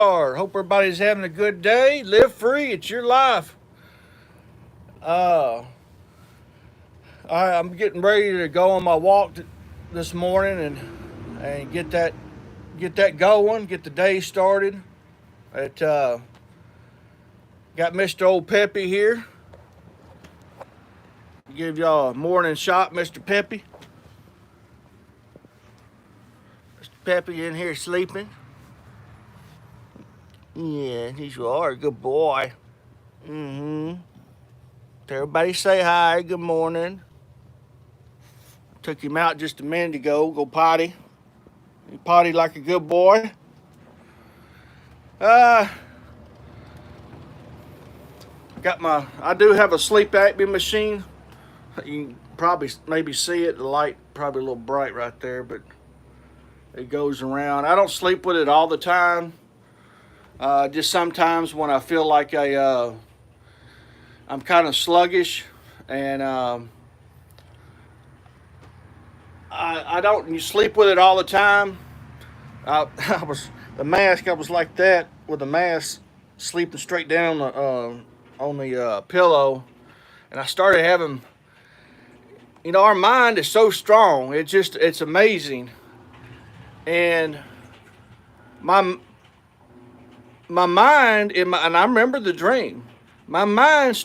Hope everybody's having a good day. Live free. It's your life. Uh, I'm getting ready to go on my walk this morning and get that going. Get the day started. It got Mr. Old Peppy here. Give y'all a morning shot, Mr. Peppy. Mr. Peppy in here sleeping. Yeah, he's a good boy. Mm-hmm. Everybody say hi. Good morning. Took him out just a minute ago. Go potty. He potty like a good boy. Uh, I do have a sleep apnea machine. You can probably maybe see it. The light probably a little bright right there, but it goes around. I don't sleep with it all the time. Just sometimes when I feel like I'm kind of sluggish, and I don't sleep with it all the time. I was the mask. I was like that with the mask, sleeping straight down on the pillow, and I started having. Our mind is so strong. It's amazing, and my my mind and I remember the dream. My mind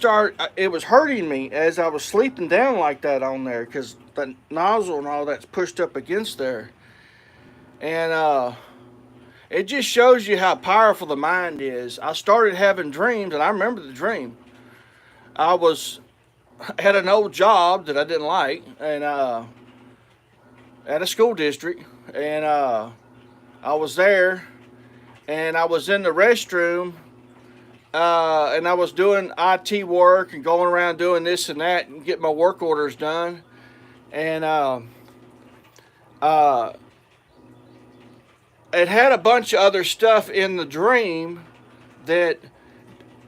it was hurting me as I was sleeping down like that on there because the nozzle and all that's pushed up against there. And it just shows you how powerful the mind is. I started having dreams, and I remember the dream. I was had an old job that I didn't like, and at a school district, and I was there, and I was in the restroom, and I was doing IT work and going around doing this and that and getting my work orders done, and uh, it had a bunch of other stuff in the dream that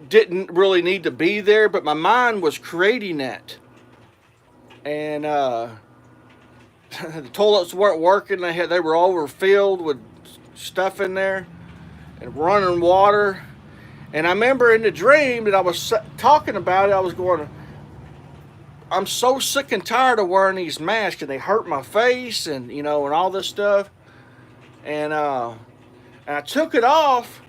didn't really need to be there, but my mind was creating that. And the toilets weren't working. They were overfilled with stuff in there and running water. And I remember in the dream that I was talking about it, I was going, I'm so sick and tired of wearing these masks, and they hurt my face, and and all this stuff. And I took it off,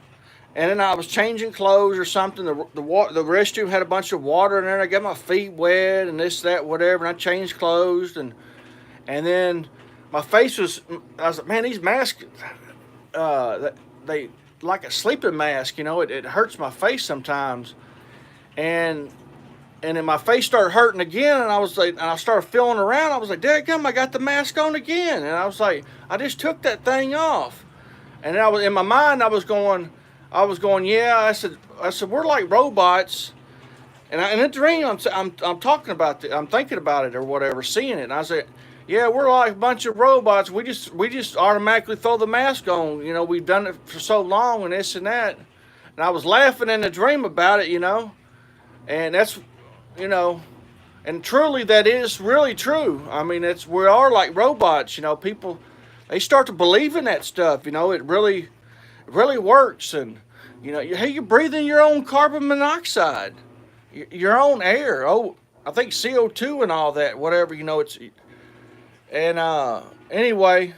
and then I was changing clothes or something. The restroom had a bunch of water in there. And I got my feet wet and this, that, whatever. And I changed clothes, and then my face was. I was like, man, these masks, they like a sleeping mask. It hurts my face sometimes, and then my face started hurting again. And I was like, and I started feeling around. I was like, dadgum, I got the mask on again. And I was like, I just took that thing off, and then I was in my mind. I was going, yeah. I said, we're like robots, and in a dream, I'm talking about I'm thinking about it or whatever, seeing it. And I said, yeah, we're like a bunch of robots. We just automatically throw the mask on. We've done it for so long and this and that. And I was laughing in the dream about it, and that's, and truly that is really true. I mean, we are like robots. People, they start to believe in that stuff. It really works, and hey, you're breathing your own carbon monoxide, your own air. Oh, I think CO2 and all that, whatever. It's and anyway,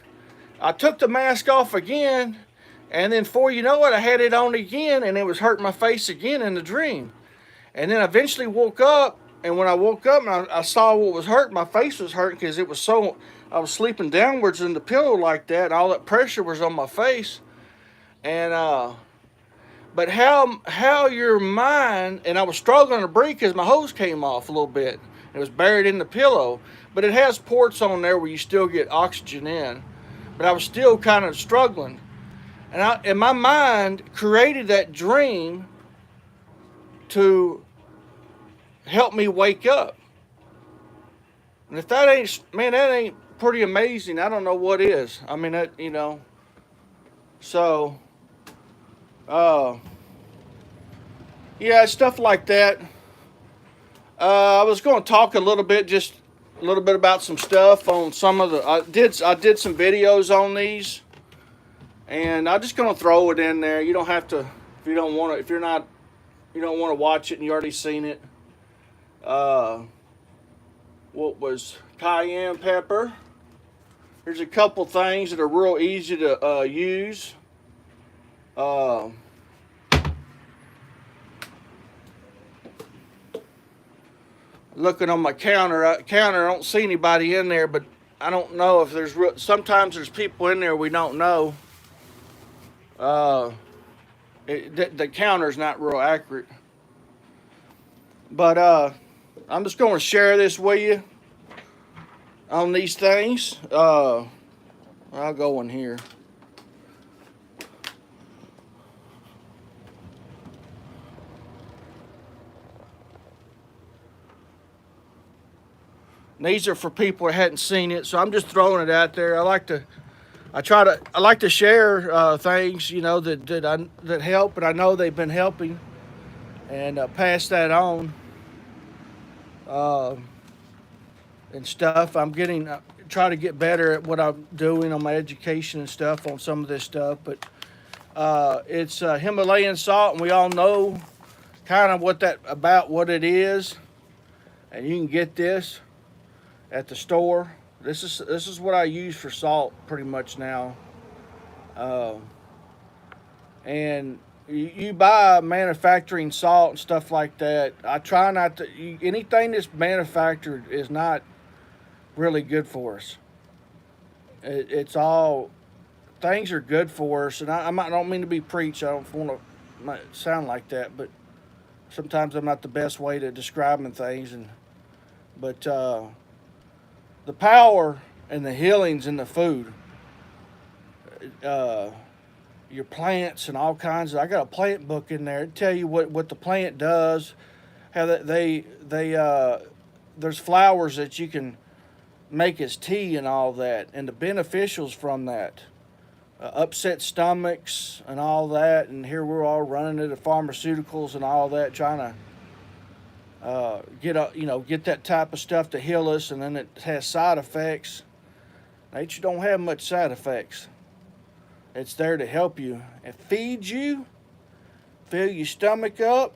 I took the mask off again, and then before you know it, I had it on again, and it was hurting my face again in the dream. And then I eventually woke up, and when I woke up and I saw what was hurting, my face was hurting because I was sleeping downwards in the pillow like that, and all that pressure was on my face. And but how your mind, and I was struggling to breathe because my hose came off a little bit. It was buried in the pillow, but it has ports on there where you still get oxygen in. But I was still kind of struggling, and my mind created that dream to help me wake up. And if that ain't pretty amazing, I don't know what is. I mean, so. Yeah, stuff like that. I was going to talk just a little bit about some stuff on some of the. I did some videos on these, And I'm just gonna throw it in there. You don't have to if you don't want to. If you're not, you don't want to watch it and you already seen it. Uh, what was cayenne pepper? There's a couple things that are real easy to use. Uh, Looking on my counter, I don't see anybody in there, but I don't know if there's sometimes there's people in there we don't know. Uh, the counter's not real accurate, but I'm just going to share this with you on these things. I'll go in here. And these are for people that hadn't seen it, so I'm just throwing it out there. I like to share things, you know, that help, and I know they've been helping, and pass that on uh, and stuff. I'm getting try to get better at what I'm doing on my education and stuff on some of this stuff, but it's Himalayan salt, and we all know kind of what it is, and you can get this at the store. This is what I use for salt pretty much now. And you buy manufacturing salt and stuff like that. I try not to. Anything that's manufactured is not really good for us. It's all things are good for us, and I don't mean to be preached. I don't want to sound like that, but sometimes I'm not the best way to describing things. But the power and the healings in the food, your plants and all kinds of. I got a plant book in there to tell you what the plant does. How they there's flowers that you can make as tea and all that, and the beneficials from that. Upset stomachs and all that, and here we're all running to the pharmaceuticals and all that, trying to get that type of stuff to heal us, and then it has side effects. Nature don't have much side effects. It's there to help you and feed you, fill your stomach up,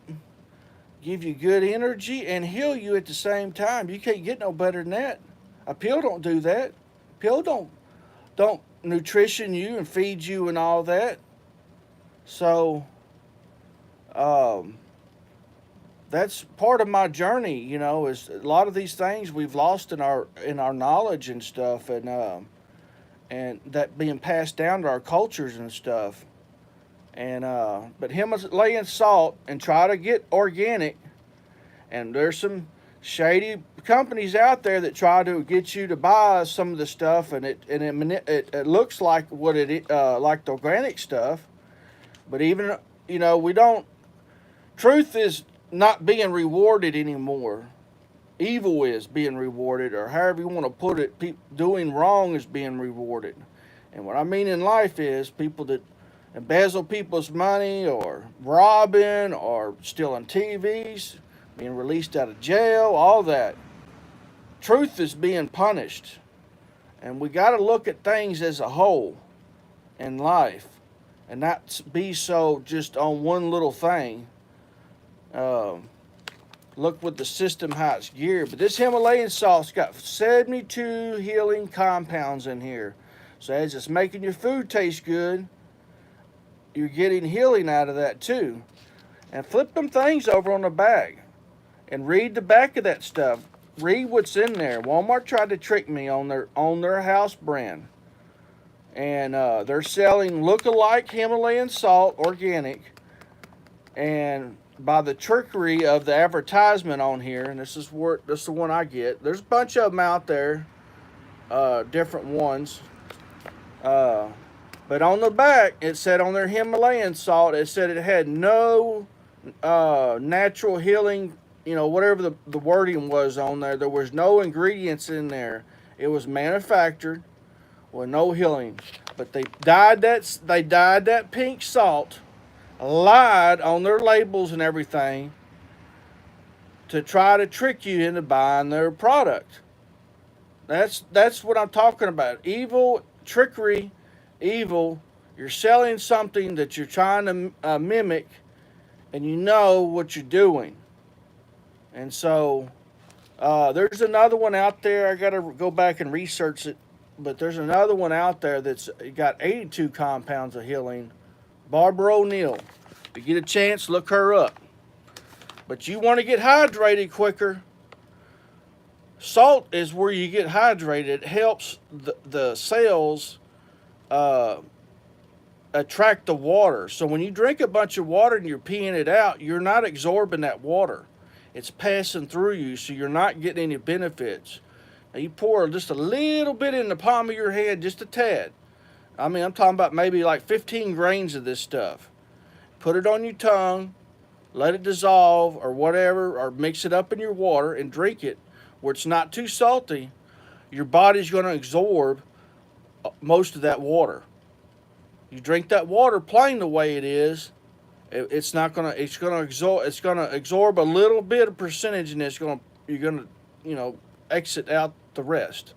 give you good energy, and heal you at the same time. You can't get no better than that. A pill don't do that. A pill don't nutrition you and feed you and all that. So that's part of my journey, you know, is a lot of these things we've lost in our knowledge and stuff, and that being passed down to our cultures and stuff. And but Himalayan salt, and try to get organic. And there's some shady companies out there that try to get you to buy some of the stuff, and it looks like like the organic stuff, but even, you know, we don't. Truth is not being rewarded anymore. Evil is being rewarded, or however you want to put it. Doing wrong is being rewarded. And what I mean in life is people that embezzle people's money, or robbing, or stealing TVs, being released out of jail, all that. Truth is being punished. And we got to look at things as a whole in life, and not be so just on one little thing. Look with the system how it's geared. But this Himalayan salt's got 72 healing compounds in here. So as it's making your food taste good, you're getting healing out of that too. And flip them things over on the back and read the back of that stuff. Read what's in there. Walmart tried to trick me on their house brand. And they're selling look-alike Himalayan salt, organic, and by the trickery of the advertisement on here, and this is the one I get. There's a bunch of them out there, different ones. But on the back, it said on their Himalayan salt, it said it had no natural healing, you know, whatever the wording was on there. There was no ingredients in there. It was manufactured with no healing. But they dyed that pink salt, lied on their labels and everything to try to trick you into buying their product. That's what I'm talking about. Evil, trickery, evil You're selling something that you're trying to mimic, and you know what you're doing. And so there's another one out there. I got to go back and research it, but there's another one out there that's got 82 compounds of healing. Barbara O'Neill. If you get a chance, look her up. But you want to get hydrated quicker. Salt is where you get hydrated. It helps the cells attract the water. So when you drink a bunch of water and you're peeing it out, you're not absorbing that water. It's passing through you, so you're not getting any benefits. Now you pour just a little bit in the palm of your hand, just a tad. I mean, I'm talking about maybe like 15 grains of this stuff. Put it on your tongue, let it dissolve or whatever, or mix it up in your water and drink it where it's not too salty. Your body's going to absorb most of that water. You drink that water plain the way it is, it's going to absorb a little bit of percentage, and you're going to exit out the rest.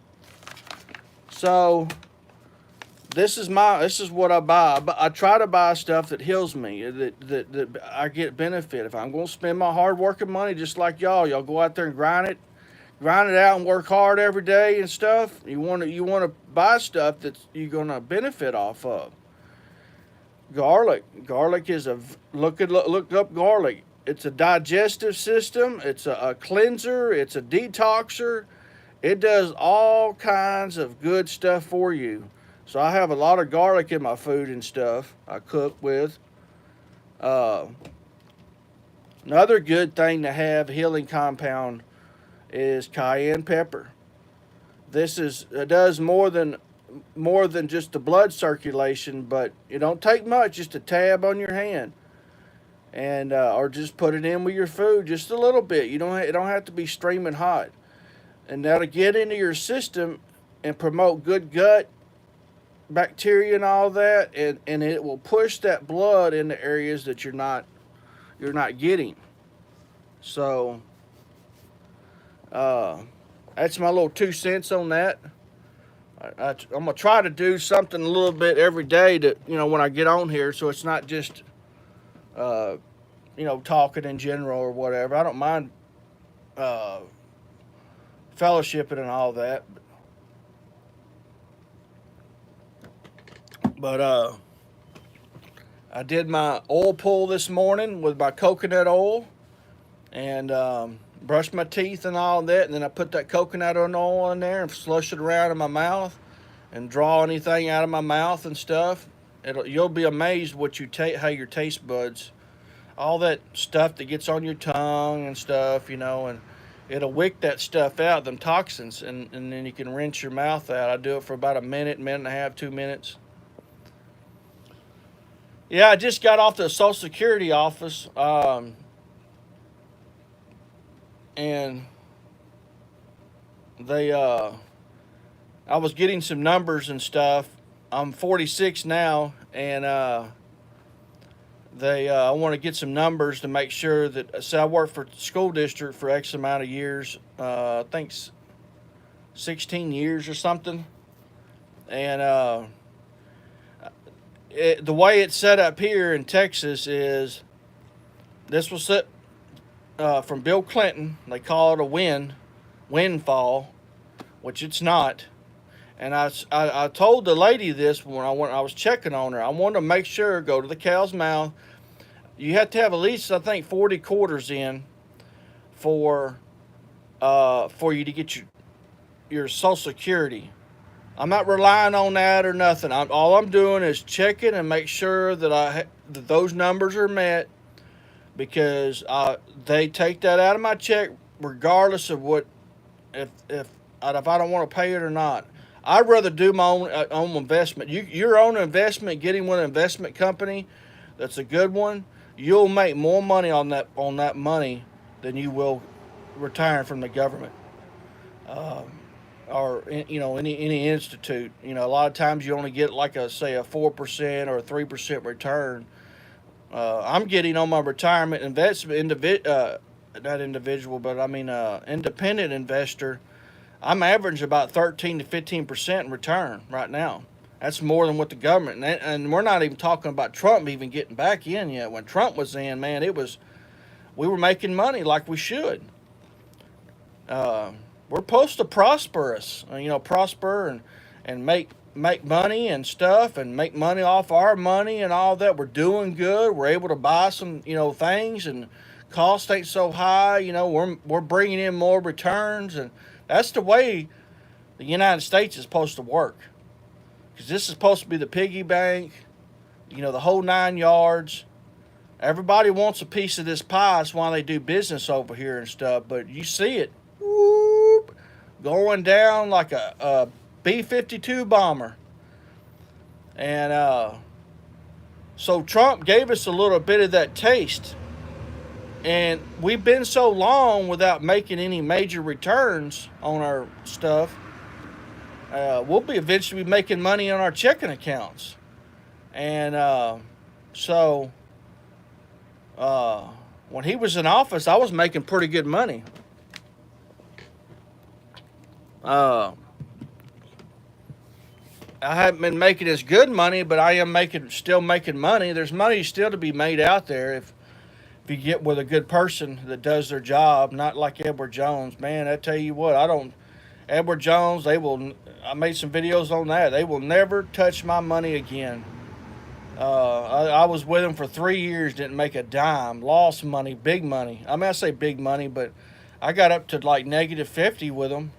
So this is what I buy. I try to buy stuff that heals me, that I get benefit. If I'm going to spend my hard working money, just like y'all go out there and grind it out and work hard every day and stuff. You want to buy stuff that you're going to benefit off of. Garlic is look up garlic. It's a digestive system. It's a cleanser. It's a detoxer. It does all kinds of good stuff for you. So I have a lot of garlic in my food and stuff I cook with. Another good thing to have, healing compound, is cayenne pepper. It does more than just the blood circulation, but it don't take much, just a tab on your hand, and or just put it in with your food, just a little bit. It don't have to be streaming hot, and that'll get into your system and promote good gut bacteria and all that, and it will push that blood into areas that you're not getting. So that's my little 2 cents on that. I'm going to try to do something a little bit every day to, when I get on here, so it's not just, talking in general or whatever. I don't mind fellowshipping and all that. But I did my oil pull this morning with my coconut oil, and brushed my teeth and all that, and then I put that coconut oil in there and slush it around in my mouth and draw anything out of my mouth and stuff. You'll be amazed what how your taste buds, all that stuff that gets on your tongue and stuff, and it'll wick that stuff out, them toxins, and then you can rinse your mouth out. I do it for about a minute and a half, 2 minutes. Yeah, I just got off the Social Security office, and I was getting some numbers and stuff. I'm 46 now, and I want to get some numbers to make sure that. So I worked for the school district for X amount of years. I think 16 years or something, and the way it's set up here in Texas is this was set from Bill Clinton. They call it a windfall, which it's not. And I told the lady this when I was checking on her. I wanted to make sure, go to the cow's mouth. You have to have at least, I think, 40 quarters in for you to get your Social Security. I'm not relying on that or nothing. All I'm doing is checking and make sure that that those numbers are met, because they take that out of my check regardless of if I don't want to pay it or not. I'd rather do my own investment. Your own investment, getting with an investment company that's a good one, you'll make more money on that money than you will retiring from the government. Or any institute. A lot of times you only get like a 4% or a 3% return. I'm getting on my retirement investment not individual, but I mean independent investor. I'm averaging about 13 to 15% in return right now. That's more than what the government, and we're not even talking about Trump even getting back in yet. When Trump was in, man, we were making money like we should. Uh, we're supposed to prosper and make money and stuff, and make money off our money and all that. We're doing good. We're able to buy some things, and cost ain't so high. We're bringing in more returns, and that's the way the United States is supposed to work. Because this is supposed to be the piggy bank, the whole 9 yards. Everybody wants a piece of this pie. That's why they do business over here and stuff. But you see it, whoop, going down like a B-52 bomber. And so Trump gave us a little bit of that taste. And we've been so long without making any major returns on our stuff. We'll be eventually making money on our checking accounts. And so when he was in office, I was making pretty good money. I haven't been making as good money, but I am still making money. There's money still to be made out there if you get with a good person that does their job, not like Edward Jones. Man, I tell you what, Edward Jones, I made some videos on that. They will never touch my money again. I was with him for 3 years, didn't make a dime, lost money, big money. I mean, I say big money, but I got up to like -50 with him.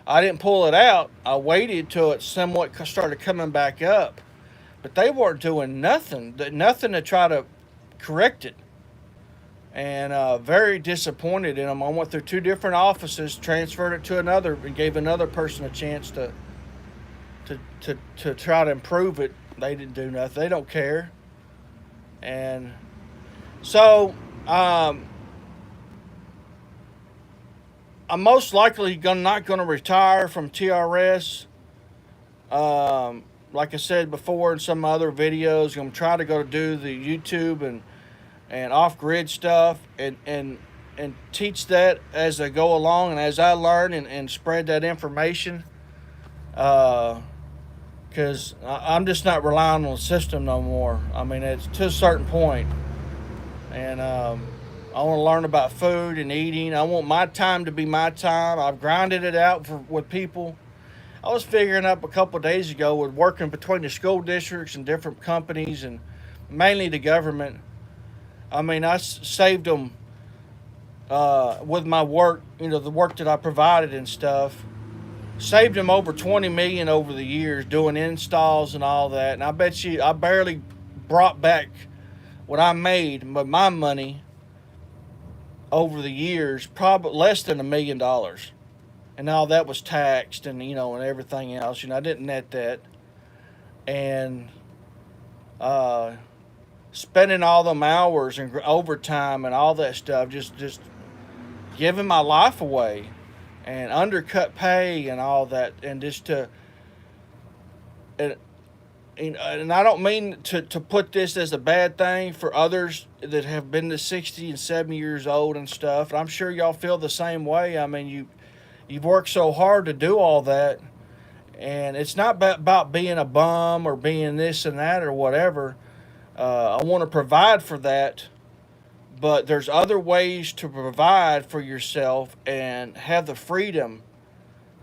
I didn't pull it out. I waited till it somewhat started coming back up. But they weren't doing nothing to try to correct it. And very disappointed in them. I went through 2 different offices, transferred it to another, and gave another person a chance to try to improve it. They didn't do nothing. They don't care. And so I'm most likely not going to retire from TRS. Like I said before in some other videos, I'm going to try to go do the YouTube and off-grid stuff and teach that as I go along and as I learn and spread that information. Because I'm just not relying on the system no more. I mean, it's to a certain point. And I want to learn about food and eating. I want my time to be my time. I've grinded it out with people. I was figuring up a couple of days ago with working between the school districts and different companies and mainly the government. I mean, I saved them with my work, the work that I provided and stuff. Saved them over $20 million over the years doing installs and all that. And I bet you I barely brought back what I made, but my money over the years, probably less than $1 million. And all that was taxed and, and everything else. I didn't net that. And spending all them hours and overtime and all that stuff, just giving my life away and undercut pay and all that, and just to, and I don't mean to put this as a bad thing for others that have been to 60 and 70 years old and stuff. And I'm sure y'all feel the same way. I mean, you've worked so hard to do all that, and it's not about being a bum or being this and that or whatever. I want to provide for that, but there's other ways to provide for yourself and have the freedom.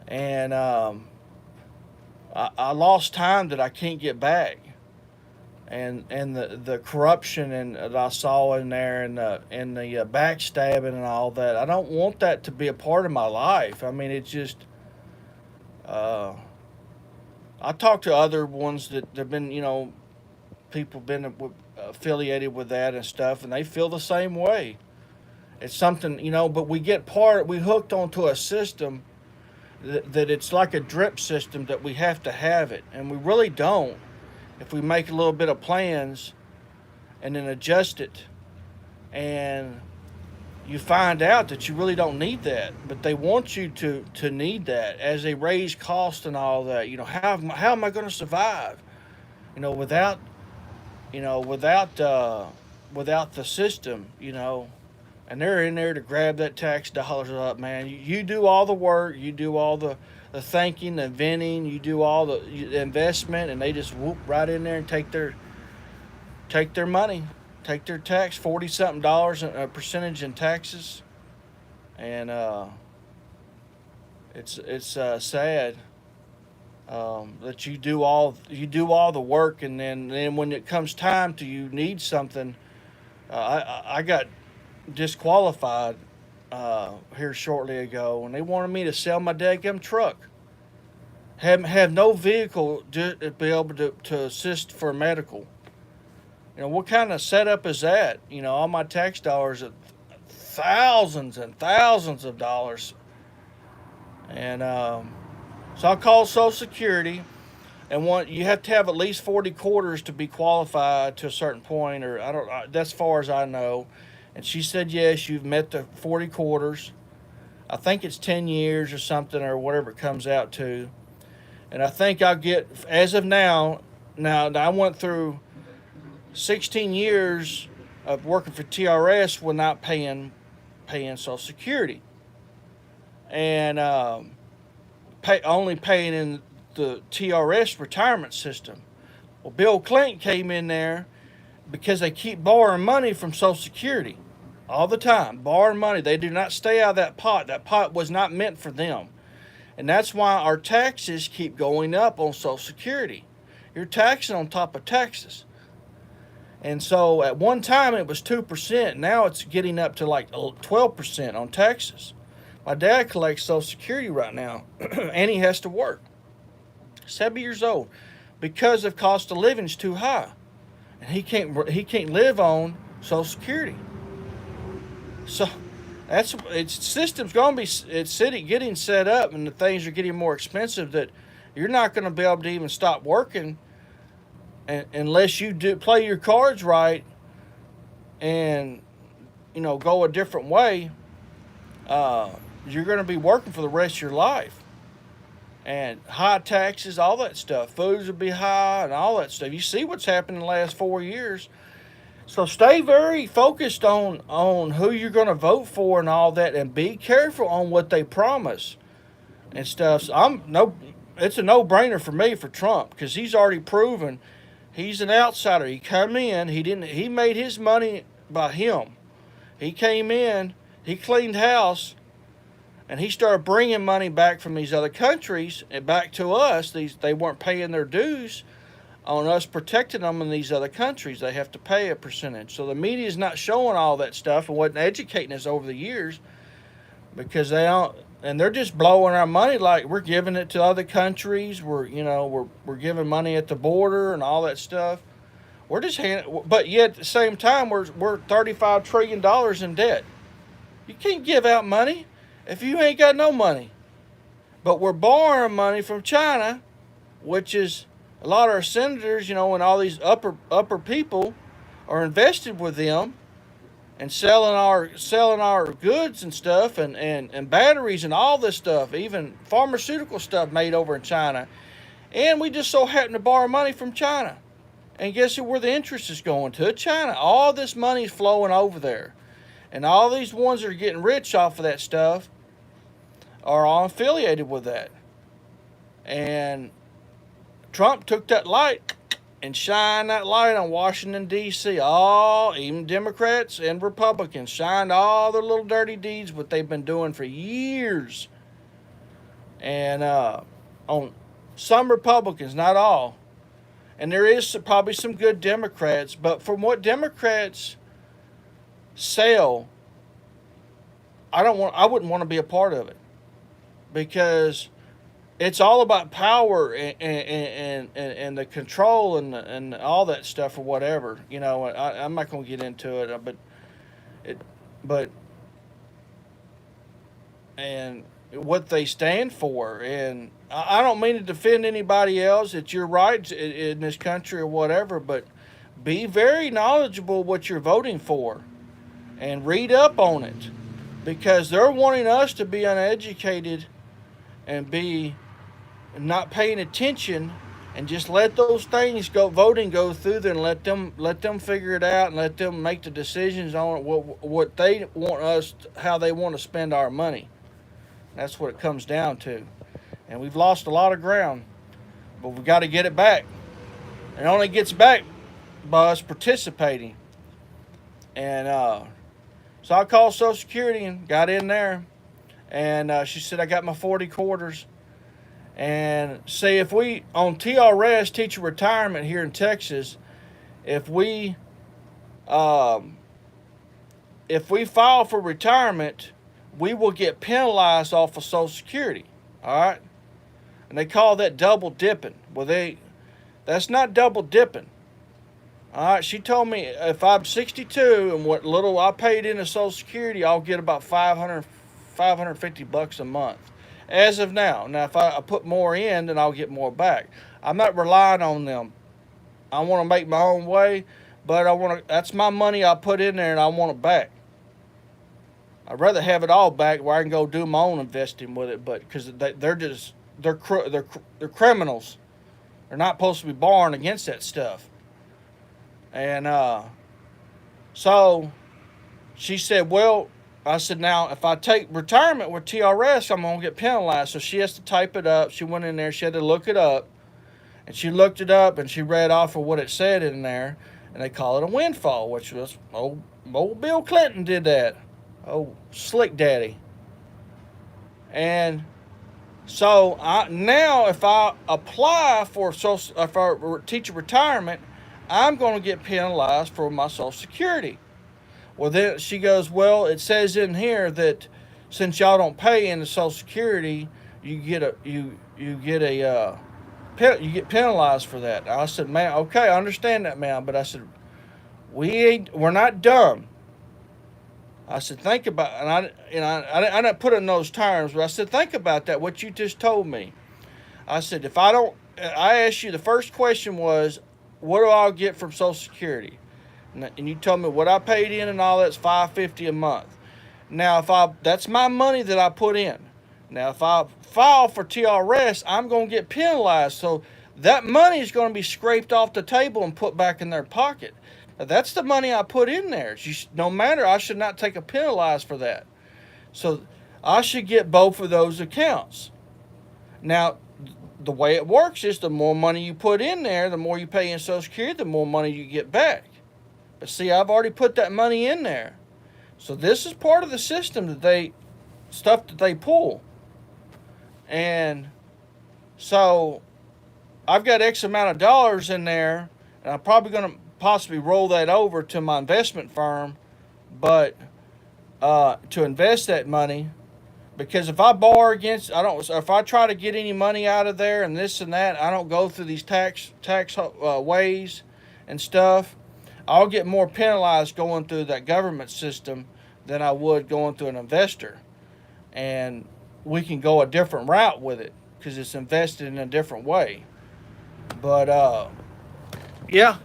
And I lost time that I can't get back, and the corruption that I saw in there, and the backstabbing and all that. I don't want that to be a part of my life. I mean, it's just. I talked to other ones that have been, people been affiliated with that and stuff, and they feel the same way. It's something, but we hooked onto a system that it's like a drip system that we have to have it, and we really don't if we make a little bit of plans and then adjust it, and you find out that you really don't need that, but they want you to need that as they raise costs and all that. How am I going to survive without the system, and they're in there to grab that tax dollars up, man. You do all the work, you do all the the thinking, the inventing. You do all the investment, and they just whoop right in there and take their money, take their tax, 40 something dollars a percentage in taxes, and it's sad that you do all the work, and then when it comes time to you need something. I got disqualified here shortly ago, and they wanted me to sell my daggum truck. Have no vehicle to be able to assist for medical. What kind of setup is that? All my tax dollars are thousands and thousands of dollars, and so I called Social Security, and you have to have at least 40 quarters to be qualified to a certain point, or I don't. That's as far as I know. And she said, yes, you've met the 40 quarters. I think it's 10 years or something, or whatever it comes out to. And I think I'll get, as of now, I went through 16 years of working for TRS without paying Social Security. And only paying in the TRS retirement system. Well, Bill Clinton came in there because they keep borrowing money from Social Security all the time, borrowing money. They do not stay out of that pot. That pot was not meant for them. And that's why our taxes keep going up on Social Security. You're taxing on top of taxes. And so at one time it was 2%. Now it's getting up to like 12% on taxes. My dad collects Social Security right now, and he has to work. 70 years old, because the cost of living is too high, and he can't live on Social Security. So system's going to be getting set up, and the things are getting more expensive that you're not going to be able to even stop working unless you do play your cards right and go a different way. You're going to be working for the rest of your life. And high taxes, all that stuff. Foods will be high and all that stuff. You see what's happened in the last 4 years. So stay very focused on who you're going to vote for and all that, and be careful on what they promise and stuff. So it's a no-brainer for me for Trump, because he's already proven he's an outsider. He come in, he made his money by him. He came in, he cleaned house, and he started bringing money back from these other countries and back to us. They weren't paying their dues on us protecting them in these other countries. They have to pay a percentage. So the media is not showing all that stuff and wasn't educating us over the years, because they don't, and they're just blowing our money like we're giving it to other countries. We're giving money at the border and all that stuff. We're just but yet at the same time we're $35 trillion in debt. You can't give out money if you ain't got no money. But we're borrowing money from China, which is a lot of our senators, and all these upper people are invested with them and selling our goods and stuff, and batteries and all this stuff, even pharmaceutical stuff made over in China. And we just so happen to borrow money from China. And guess where the interest is going to? China. All this money is flowing over there. And all these ones that are getting rich off of that stuff are all affiliated with that. And Trump took that light and shined that light on Washington, D.C. Even Democrats and Republicans shined all their little dirty deeds, what they've been doing for years. And on some Republicans, not all. And there is probably some good Democrats, but from what Democrats sell, I wouldn't want to be a part of it, because it's all about power and the control and all that stuff or whatever. I'm not going to get into it, but and what they stand for. And I don't mean to defend anybody else. It's your right in this country or whatever, but be very knowledgeable what you're voting for and read up on it, because they're wanting us to be uneducated and be not paying attention and just let those things voting go through there, and let them figure it out and let them make the decisions on it, what they want us, how they want to spend our money. That's what it comes down to. and we've lost a lot of ground, but we got to get it back. It only gets back by us participating. And so I called Social Security and got in there, and she said I got my 40 quarters. And see, if we on TRS, teacher retirement here in Texas, if we file for retirement, we will get penalized off of Social Security. All right, and they call that double dipping. Well, that's not double dipping. All right, she told me if I'm 62 and what little I paid into Social Security, I'll get about $550 a month. As of now. Now, if I put more in, then I'll get more back. I'm not relying on them. I want to make my own way, but that's my money I put in there, and I want it back. I'd rather have it all back where I can go do my own investing with it, but because they're criminals. They're not supposed to be born against that stuff. And so she said, well, I said, now, if I take retirement with TRS, I'm going to get penalized. So she has to type it up. She went in there. She had to look it up. And she looked it up, and she read off of what it said in there. And they call it a windfall, which was, old Bill Clinton did that. Oh, slick daddy. And so now if I apply for teacher retirement, I'm going to get penalized for my Social Security. Well, then she goes, well, it says in here that since y'all don't pay into Social Security, you get penalized for that. I said, man, okay, I understand that, ma'am, but I said, we're not dumb. I said, think about, I didn't put it in those terms, but I said, think about that, what you just told me. I said, I asked you, the first question was, what do I get from Social Security? And you told me what I paid in and all that's $550 a month. Now, that's my money that I put in. Now, if I file for TRS, I'm going to get penalized. So that money is going to be scraped off the table and put back in their pocket. Now, that's the money I put in there. No matter, I should not take a penalized for that. So I should get both of those accounts. Now, the way it works is the more money you put in there, the more you pay in Social Security, the more money you get back. But see, I've already put that money in there. So this is part of the system that they pull. And so I've got X amount of dollars in there, and I'm probably going to possibly roll that over to my investment firm, but to invest that money, because if I borrow against, if I try to get any money out of there and this and that, I don't go through these tax ways and stuff, I'll get more penalized going through that government system than I would going through an investor. And we can go a different route with it because it's invested in a different way. But, yeah.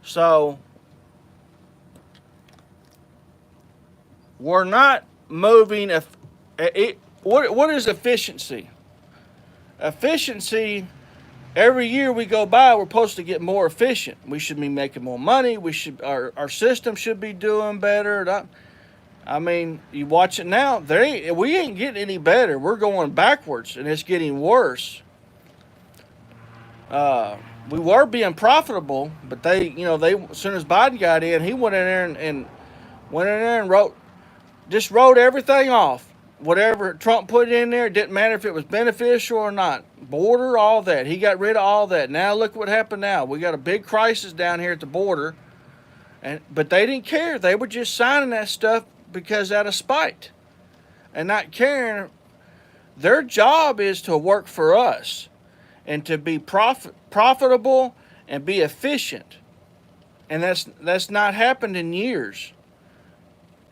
So, we're not moving. What is efficiency? Efficiency, every year we go by, we're supposed to get more efficient. We should be making more money. Our system should be doing better. I mean, you watch it now. We ain't getting any better. We're going backwards, and it's getting worse. We were being profitable, but they as soon as Biden got in, he went in there and wrote everything off. Whatever Trump put in there, it didn't matter if it was beneficial or not. Border, all that. He got rid of all that. Now look what happened now. We got a big crisis down here at the border. But they didn't care. They were just signing that stuff because out of spite and not caring. Their job is to work for us and to be profitable and be efficient. And that's not happened in years.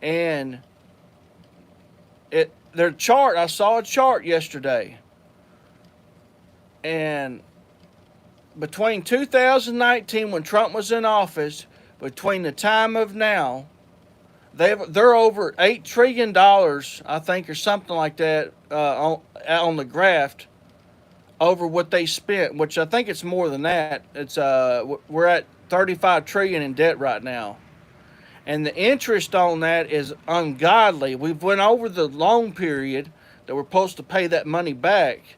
And their chart, I saw a chart yesterday, and between 2019 when Trump was in office, between the time of now, they're over $8 trillion, I think, or something like that, on the graph, over what they spent, which I think it's more than that. It's we're at $35 trillion in debt right now. And the interest on that is ungodly. We've went over the loan period, that we're supposed to pay that money back,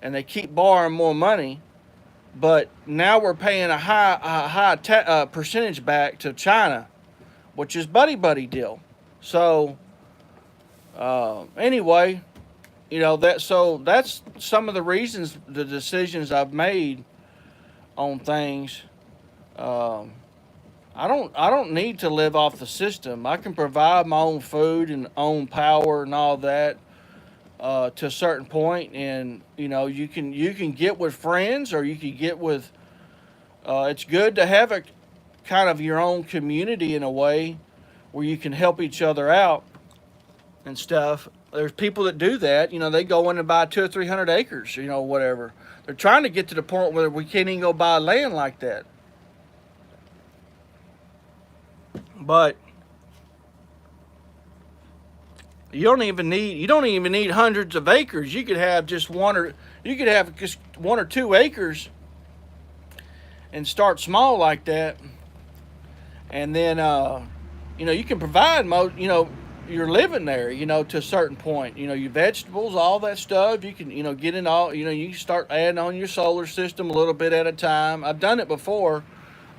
and they keep borrowing more money. But now we're paying a high percentage back to China, which is buddy deal. So anyway, that's some of the reasons, the decisions I've made on things. Um, I don't need to live off the system. I can provide my own food and own power and all that to a certain point, and you can get with friends, or you can get with. It's good to have a kind of your own community in a way where you can help each other out and stuff. There's people that do that. They go in and buy 200 or 300 acres. Whatever. They're trying to get to the point where we can't even go buy land like that. But you don't even need hundreds of acres. You could have just one or 2 acres and start small like that, and then you can provide you're living there, to a certain point. Your vegetables, all that stuff. You can get in all. You can start adding on your solar system a little bit at a time. I've done it before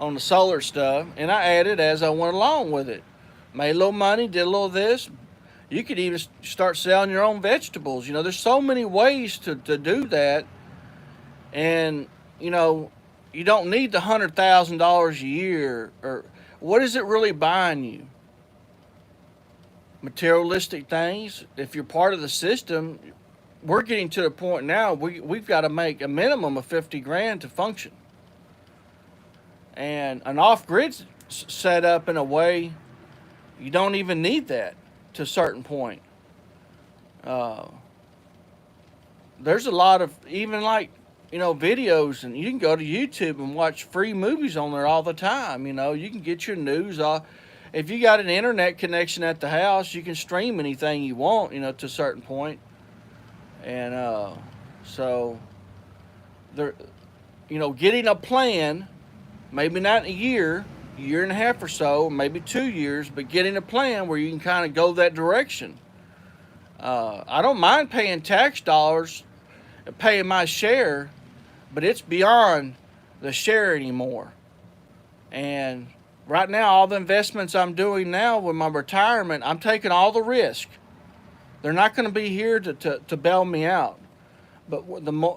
on the solar stuff, and I added as I went along with it. Made a little money, did a little of this. You could even start selling your own vegetables. There's so many ways to do that, and you don't need the $100,000 a year. Or what is it really buying you? Materialistic things. If you're part of the system, we're getting to the point now. We've got to make a minimum of 50 grand to function. And an off-grid set up in a way, you don't even need that to a certain point. There's a lot of, even like, videos, and you can go to YouTube and watch free movies on there all the time. You can get your news off. If you got an internet connection at the house, you can stream anything you want, to a certain point. And so there, getting a plan, maybe not a year and a half or so, maybe 2 years, but getting a plan where you can kind of go that direction. I don't mind paying tax dollars, paying my share, but it's beyond the share anymore. And right now, all the investments I'm doing now with my retirement, I'm taking all the risk. They're not going to be here to bail me out. But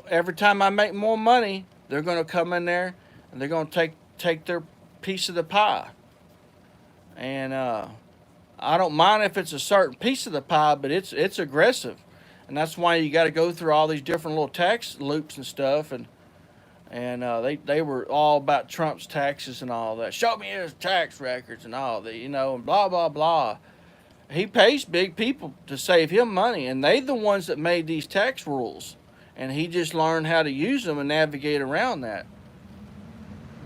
every time I make more money, they're going to come in there and they're going to take their piece of the pie. And I don't mind if it's a certain piece of the pie, but it's aggressive. And that's why you got to go through all these different little tax loops and stuff. And they were all about Trump's taxes and all that. Show me his tax records and all that, and blah, blah, blah. He pays big people to save him money, and they the ones that made these tax rules. And he just learned how to use them and navigate around that.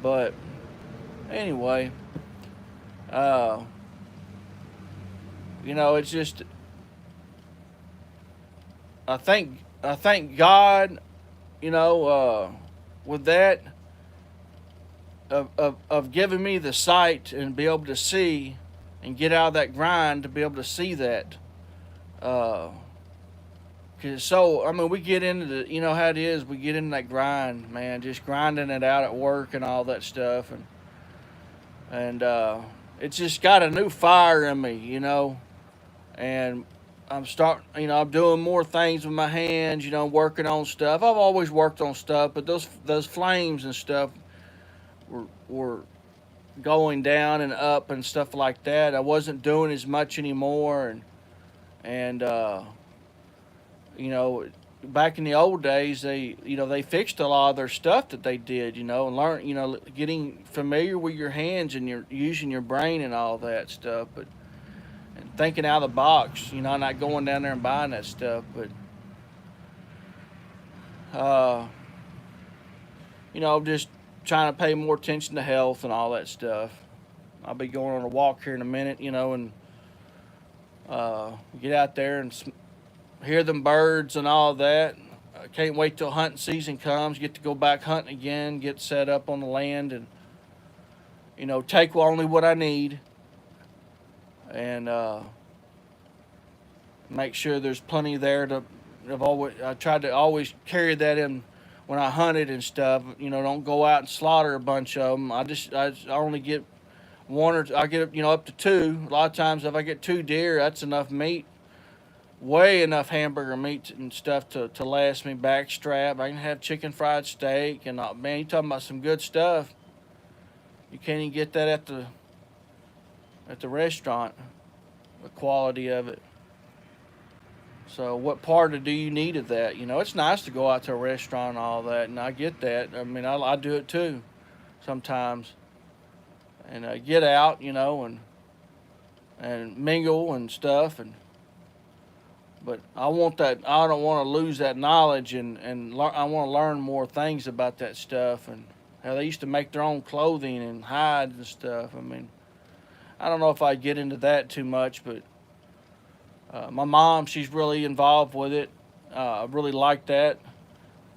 But anyway, it's just, I thank God, with that, of giving me the sight and be able to see and get out of that grind to be able to see that. Cause we get into the, how it is, we get into that grind, man, just grinding it out at work and all that stuff. And it's just got a new fire in me, and I'm doing more things with my hands, working on stuff. I've always worked on stuff, but those flames and stuff were going down and up and stuff like that. I wasn't doing as much anymore, and back in the old days, they fixed a lot of their stuff that they did, and learn, getting familiar with your hands and using your brain and all that stuff, but. And thinking out of the box, not going down there and buying that stuff, but just trying to pay more attention to health and all that stuff. I'll be going on a walk here in a minute, and get out there and hear them birds and all that. I can't wait till hunting season comes, get to go back hunting again, get set up on the land, and take only what I need. And make sure there's plenty there to I tried to always carry that in when I hunted and stuff. Don't go out and slaughter a bunch of them. I only get one or I get up to two. A lot of times if I get two deer, that's enough meat, way enough hamburger meat and stuff to last me backstrap. I can have chicken fried steak and man, you talking about some good stuff. You can't even get that at the restaurant. The quality of it. So what part do you need of that? It's nice to go out to a restaurant and all that, and I get that. I mean, I do it too sometimes. And get out, and mingle and stuff. But I want that. I don't want to lose that knowledge, and I want to learn more things about that stuff and how they used to make their own clothing and hides and stuff. I mean, I don't know if I get into that too much, but my mom, she's really involved with it. I really like that,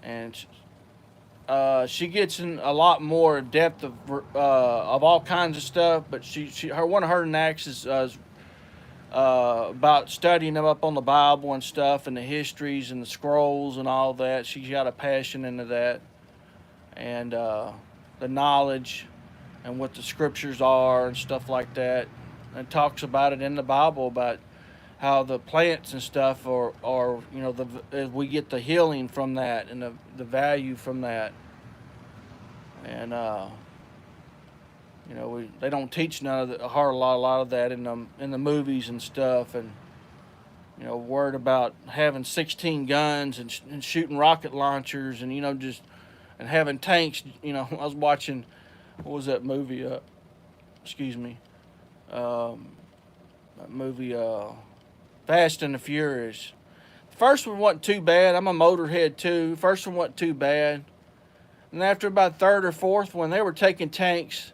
and she gets in a lot more depth of all kinds of stuff. But one of her knacks is about studying them up on the Bible and stuff, and the histories and the scrolls and all that. She's got a passion into that, and the knowledge and what the scriptures are and stuff like that, and talks about it in the Bible about how the plants and stuff are we get the healing from that and the value from that. And they don't teach none of a lot of that in the movies and stuff. And word about having 16 guns and shooting rocket launchers and and having tanks. I was watching, what was that movie? Excuse me. That movie. Fast and the Furious. The first one wasn't too bad. I'm a motorhead too. First one wasn't too bad. And after about third or fourth one, they were taking tanks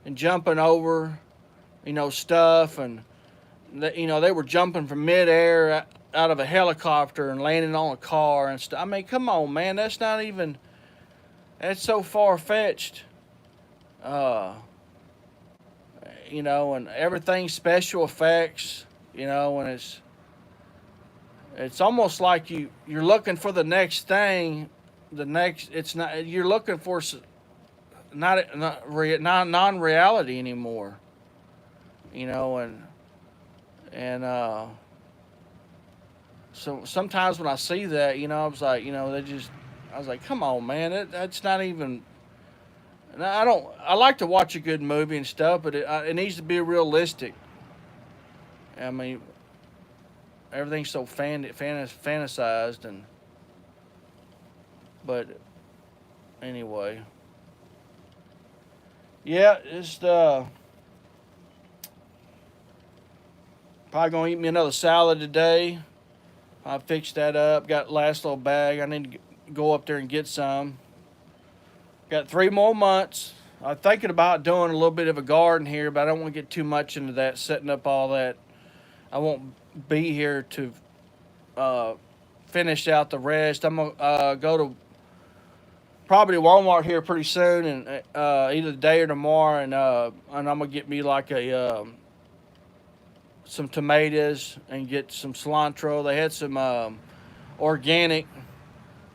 and jumping over, stuff, and they were jumping from midair out of a helicopter and landing on a car and stuff. I mean, come on, man, that's so far fetched. And everything's special effects, and it's almost like you're looking for the next thing. It's not, you're looking for not non-reality anymore. So sometimes when I see that, I was like, I was like, come on, man, that's not even. And I like to watch a good movie and stuff, but it needs to be realistic. I mean, everything's so fantasized, but anyway, yeah, it's probably gonna eat me another salad today. I fixed that up. Got last little bag. I need to go up there and get some. Got 3 more months. I'm thinking about doing a little bit of a garden here, but I don't want to get too much into that, setting up all that. I won't be here to finish out the rest. I'm going to go to probably Walmart here pretty soon, and either today or tomorrow, and I'm going to get me like some tomatoes and get some cilantro. They had some organic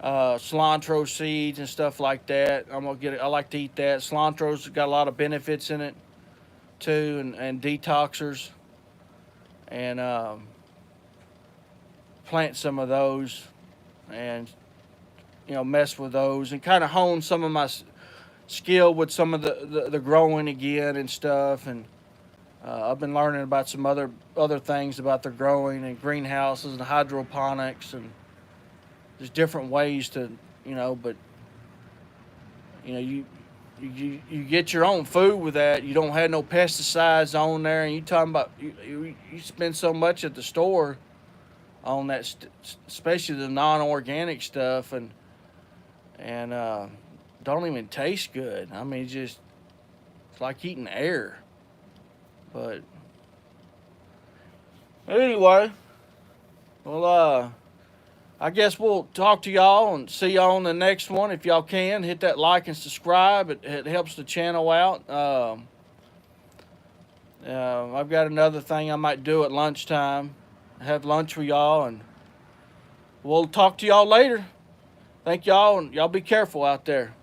cilantro seeds and stuff like that. I'm gonna get it. I like to eat that. Cilantro's got a lot of benefits in it too, and detoxers. And plant some of those, and mess with those, and kind of hone some of my skill with some of the growing again and stuff. And I've been learning about some other things about the growing and greenhouses and hydroponics, and there's different ways to, but you get your own food with that. You don't have no pesticides on there, and you talking about you spend so much at the store on that, especially the non-organic stuff, and don't even taste good. I mean, it's like eating air. But anyway, well, I guess we'll talk to y'all and see y'all on the next one. If y'all can, hit that like and subscribe. It helps the channel out. I've got another thing I might do at lunchtime. Have lunch with y'all and We'll talk to y'all later. Thank y'all, and y'all be careful out there.